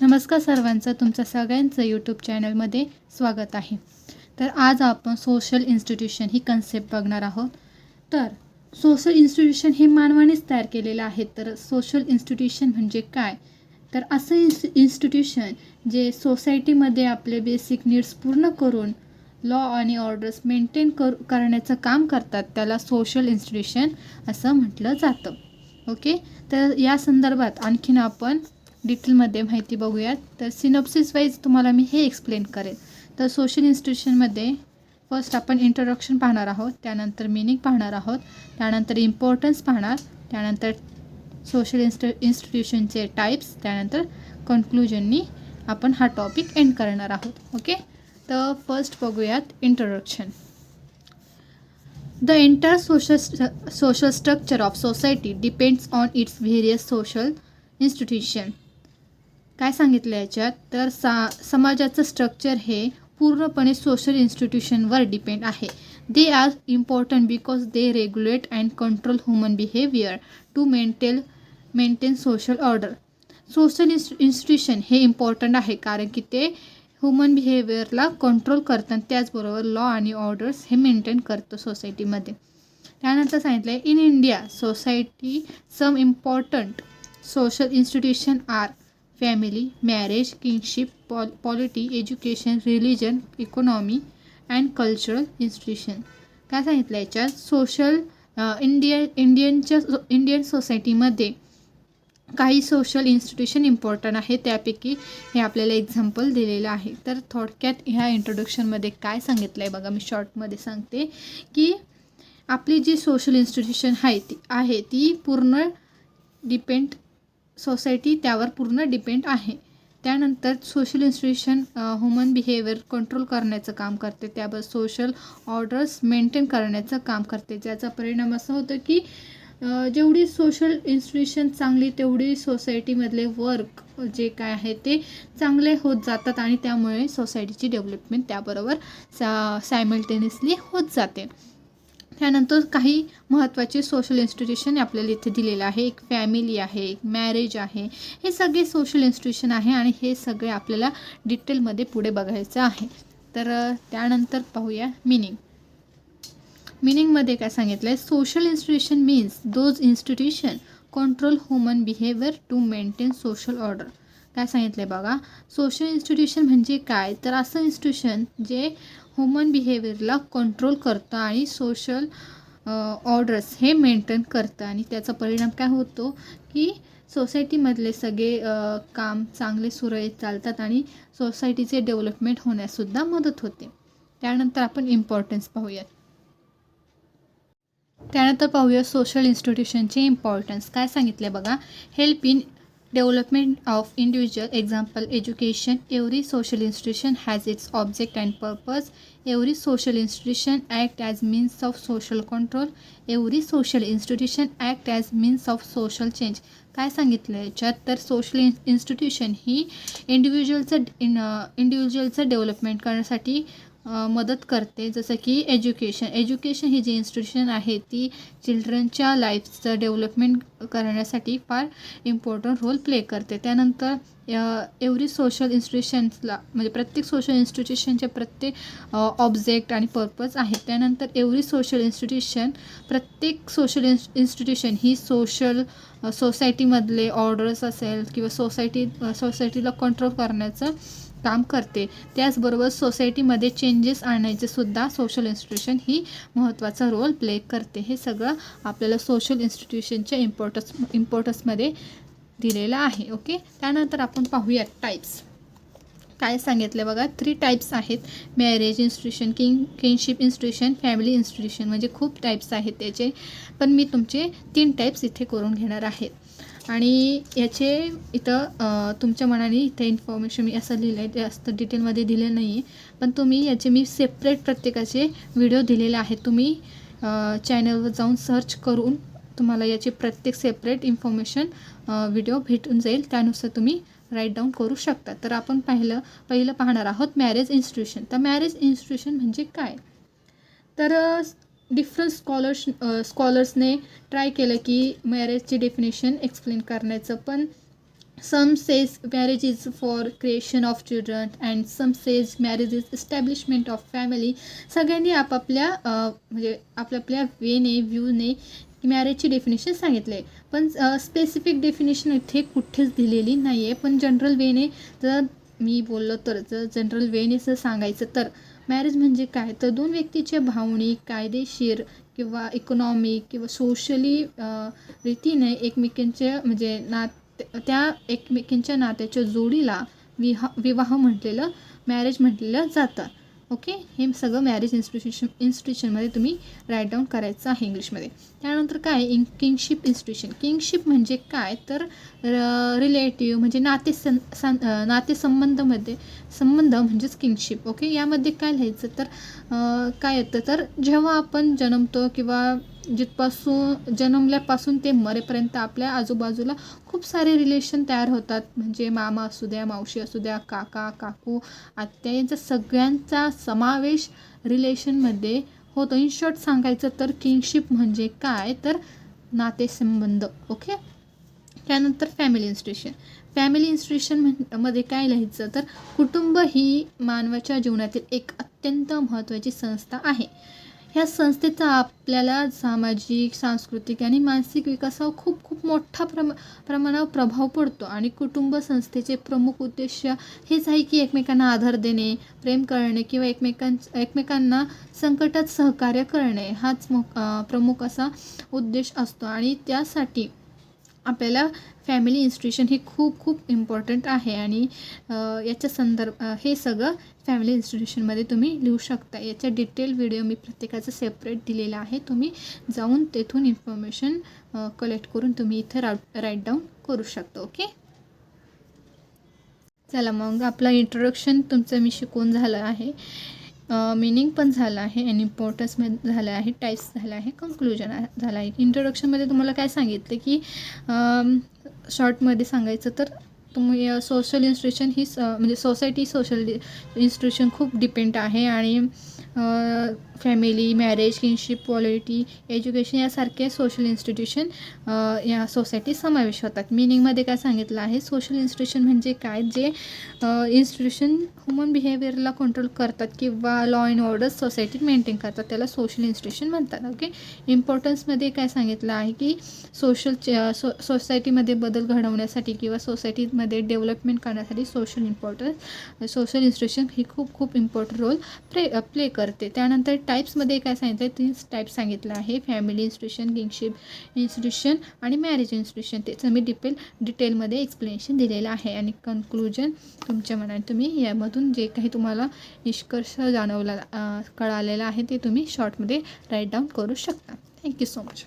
नमस्कार सर्वांचं, तुमचं सगळ्यांचं यूट्यूब चॅनलमध्ये स्वागत आहे. तर आज आपण सोशल इन्स्टिट्यूशन ही कन्सेप्ट बघणार आहोत. तर सोशल इन्स्टिट्यूशन हे मानवानेच तयार केलेलं आहे. तर सोशल इन्स्टिट्यूशन म्हणजे काय? तर असं इन्स्टिट्यूशन जे सोसायटीमध्ये आपले बेसिक नीड्स पूर्ण करून लॉ आणि ऑर्डर्स मेंटेन करण्याचं काम करतात, त्याला सोशल इन्स्टिट्यूशन असं म्हटलं जातं. ओके, तर या संदर्भात आणखीन आपण डिटेलमध्ये माहिती बघूयात. तर सिनॉप्सिस वाईज तुम्हाला मी हे एक्सप्लेन करेन. तर सोशल इन्स्टिट्यूशनमध्ये फर्स्ट आपण इंट्रोडक्शन पाहणार आहोत, त्यानंतर मिनिंग पाहणार आहोत, त्यानंतर इम्पॉर्टन्स पाहणार, त्यानंतर सोशल इन्स्टिट्यूशनचे टाईप्स, त्यानंतर कन्क्लुजननी आपण हा टॉपिक एंड करणार आहोत. ओके, तर फर्स्ट बघूयात introduction. The entire social structure of society depends on its various social institution. काय सांगितलं याच्यात? तर समाजाचं स्ट्रक्चर हे पूर्णपणे सोशल इन्स्टिट्यूशनवर डिपेंड आहे. They are important because they regulate and control human behaviour to maintain social order. Social institution हे इम्पॉर्टंट आहे कारण की ते ह्युमन बिहेवियरला कंट्रोल करतात, त्याचबरोबर लॉ आणि ऑर्डर्स हे मेंटेन करतं सोसायटीमध्ये. त्यानंतर सांगितलं आहे in India society some important social institution are family, marriage, kingship, polity, education, religion, economy and cultural institution. काय सांगितलं याच्यात? सोशल इंडियन सोसायटीमध्ये काही सोशल इन्स्टिट्यूशन इम्पॉर्टंट आहे, त्यापैकी हे आपल्याला एक्झाम्पल दिलेलं आहे. तर थोडक्यात ह्या इंट्रोडक्शनमध्ये काय सांगितलं आहे बघा, मी शॉर्टमध्ये सांगते की आपली जी सोशल इन्स्टिट्यूशन आहे ती पूर्ण डिपेंड सोसायटी त्यावर पूर्ण डिपेंड आहे. त्यानंतर social institution human behaviour control करण्याचं काम करते, त्याबरोबर सोशल ऑर्डर्स मेंटेन करण्याचं काम करते, ज्याचा परिणाम असा होतो की जेवढी सोशल इन्स्टिट्यूशन चांगली तेवढी सोसायटीमधले वर्क जे काय आहे ते चांगले होत जातात आणि त्यामुळे सोसायटीची डेव्हलपमेंट त्याबरोबर सायमल्टेनियसली होत जाते. त्यानंतर काही महत्त्वाचे सोशल इन्स्टिट्यूशन आपल्याला इथे दिलेलं आहे. एक फॅमिली आहे, एक मॅरेज आहे, हे सगळे सोशल इन्स्टिट्यूशन आहे आणि हे सगळे आपल्याला डिटेलमध्ये पुढे बघायचं आहे. तर त्यानंतर पाहूया मिनिंग. मिनिंगमध्ये काय सांगितलं आहे? Social institution means those institution control human behaviour to maintain social order. काय सांगितलं आहे बघा, सोशल इन्स्टिट्यूशन म्हणजे काय? तर असं इन्स्टिट्यूशन जे ह्युमन बिहेवियरला कंट्रोल करतं आणि सोशल ऑर्डर्स हे मेंटेन करतं आणि त्याचा परिणाम काय होतो की सोसायटीमधले सगळे काम चांगले सुरळीत चालतात आणि सोसायटीचे डेव्हलपमेंट होण्यासुद्धा मदत होते. त्यानंतर आपण इम्पॉर्टन्स पाहूयात. त्यानंतर पाहूया सोशल इन्स्टिट्यूशनचे इम्पॉर्टन्स. काय सांगितले बघा, help in development of individual, example education. Every social institution has its object and purpose. Every social institution act as means of social control. Every social institution act as means of social change. काय सांगितलं याच्यात? तर social institution ही इंडिव्हिज्युअलचं development करण्यासाठी मदत करते, जसं की education ही जी institution आहे ती चिल्ड्रनच्या लाईफचं डेव्हलपमेंट करण्यासाठी फार इम्पॉर्टंट रोल प्ले करते. त्यानंतर एव्हरी सोशल इन्स्टिट्यूशन्सला म्हणजे प्रत्येक सोशल इन्स्टिट्यूशनचे प्रत्येक ऑब्जेक्ट आणि पर्पज आहे. त्यानंतर एव्हरी सोशल इन्स्टिट्यूशन, प्रत्येक सोशल इन्स्टिट्यूशन ही सोसायटीमधले ऑर्डर्स असेल किंवा सोसायटीला कंट्रोल करण्याचं काम करते. त्याचबरोबर सोसायटीमध्ये चेंजेस आणायचे सुद्धा सोशल इन्स्टिट्यूशन ही महत्त्वाचा रोल प्ले करते. हे सगळं आपल्याला सोशल इन्स्टिट्यूशनच्या इम्पॉर्टन्समध्ये दिलेलं आहे. ओके, त्यानंतर आपण पाहूया टाईप्स. काय सांगितलं बघा, 3 टाईप्स आहेत. Marriage institution, kingship institution, family institution. म्हणजे खूप टाईप्स आहेत त्याचे, पण मी तुमचे 3 टाईप्स इथे करून घेणार आहेत. आणि याचे इथं तुमच्या मनाने इथे इन्फॉर्मेशन मी असं लिहिलं आहे, जास्त डिटेलमध्ये दिले नाही आहे, पण तुम्ही याचे मी सेपरेट प्रत्येकाचे व्हिडिओ दिलेले आहेत. तुम्ही चॅनलवर जाऊन सर्च करून तुम्हाला याचे प्रत्येक सेपरेट इन्फॉर्मेशन व्हिडिओ भेटून जाईल, त्यानुसार तुम्ही राईट डाऊन करू शकता. तर आपण पहिलं पाहणार आहोत मॅरेज इन्स्टिट्यूशन. तर मॅरेज इन्स्टिट्यूशन म्हणजे काय? तर डिफरंट स्कॉलर्सने ट्राय केलं की मॅरेजची डेफिनेशन एक्सप्लेन करण्याचं, पण Some says marriage is for creation of children and some says marriage is establishment of family. सगळ्यांनी आपापल्या म्हणजे आपल्या वेने व्ह्यूने मॅरेजची डेफिनेशन सांगितले, पण स्पेसिफिक डेफिनेशन इथे कुठेच दिलेली नाही आहे. पण जनरल वेने जर मी बोललो तर जनरल वेने जर सांगायचं तर मॅरेज म्हणजे काय, तर दोन व्यक्तीच्या भावनिक, कायदेशीर किंवा इकॉनॉमिक किंवा सोशली रीतीने एकमेकांच्या म्हणजे त्या एकमेकांच्या नात्याच्या जोडीला विवाह म्हटलेलं मॅरेज म्हटलेलं जातं. ओके, हे सगळं मॅरेज इन्स्टिट्यूशनमध्ये तुम्ही राईट डाऊन करायचं आहे इंग्लिशमध्ये. त्यानंतर काय किंगशिप इन्स्टिट्यूशन. किंगशिप म्हणजे काय तर रिलेटिव्ह म्हणजे नातेसंबंध म्हणजेच किंगशिप. ओके, यामध्ये काय लिहायचं तर काय येतं तर जेव्हा आपण जन्मतो किंवा जिथपासून जन्मल्यापासून ते मरेपर्यंत आपल्या आजूबाजूला खूप सारे रिलेशन तयार होतात. म्हणजे मामा असू द्या, मावशी असू द्या, काका, काकू, आत्या, यांचा सगळ्यांचा समावेश रिलेशनमध्ये होतो. इन शॉर्ट सांगायचं तर किंगशिप म्हणजे काय तर नातेसंबंध. ओके, त्यानंतर फॅमिली इन्स्टिट्यूशन. फॅमिली इन्स्टिट्यूशन मध्ये काय लिहायचं तर कुटुंब ही मानवाच्या जीवनातील एक अत्यंत महत्त्वाची संस्था आहे. ह्या संस्थेचा आपल्याला सामाजिक, सांस्कृतिक आणि मानसिक विकासावर खूप खूप मोठा प्रमाणावर प्रभाव पडतो. आणि कुटुंब संस्थेचे प्रमुख उद्देश हेच आहे की एकमेकांना आधार देणे, प्रेम करणे किंवा एकमेकांना संकटात सहकार्य करणे हाच प्रमुख असा उद्देश असतो. आणि त्यासाठी आपल्याला फॅमिली इन्स्टिट्यूशन हे खूप खूप इम्पॉर्टंट आहे. आणि याच्या हे सगळं फॅमिली इन्स्टिट्यूशनमध्ये तुम्ही लिहू शकता. याचा डिटेल व्हिडिओ मी प्रत्येकाचं सेपरेट दिलेला आहे. तुम्ही जाऊन तेथून इन्फॉर्मेशन कलेक्ट करून तुम्ही इथे राईट डाऊन करू शकता. ओके, चला मग आपलं इंट्रोडक्शन तुमचं मी शिकवून झालं आहे, मीनिंग पण झालं आहे आणि इम्पॉर्टन्स झालं आहे, टाईप्स झालं आहे, कन्क्लुजन झालं आहे. इंट्रोडक्शनमध्ये तुम्हाला काय सांगितलं की शॉर्टमध्ये सांगायचं तर तुम्ही सोशल इन्स्टिट्यूशन ही म्हणजे सोसायटी सोशल इन्स्टिट्यूशन खूप डिपेंड आहे. आणि family, marriage, kinship, polity, education यासारखे सोशल इन्स्टिट्यूशन या सोसायटी समावेश होतात. मिनिंगमध्ये काय सांगितलं आहे, सोशल इन्स्टिट्यूशन म्हणजे काय, जे इन्स्टिट्यूशन ह्युमन बिहेवियरला कंट्रोल करतात किंवा लॉ अँड ऑर्डर सोसायटीत मेंटेन करतात, त्याला सोशल इन्स्टिट्यूशन म्हणतात. ओके, इम्पॉर्टन्समध्ये काय सांगितलं आहे की सोसायटीमध्ये बदल घडवण्यासाठी किंवा सोसायटीमध्ये डेव्हलपमेंट करण्यासाठी सोशल इन्स्टिट्यूशन ही खूप खूप इम्पॉर्टंट रोल प्ले करते. त्यानंतर टाईप्समध्ये काय सांगितलं, 3 टाईप्स सांगितलं आहे, फॅमिली इन्स्टिट्यूशन, किंगशिप इन्स्टिट्यूशन आणि मॅरेज इन्स्टिट्यूशन. त्याचं मी डिटेलमध्ये एक्सप्लेनेशन दिलेलं आहे. आणि कन्क्लुजन तुमच्या मनाने तुम्ही यामधून जे काही तुम्हाला निष्कर्ष कळालेला आहे ते तुम्ही शॉर्टमध्ये राईट डाऊन करू शकता. Thank you so much.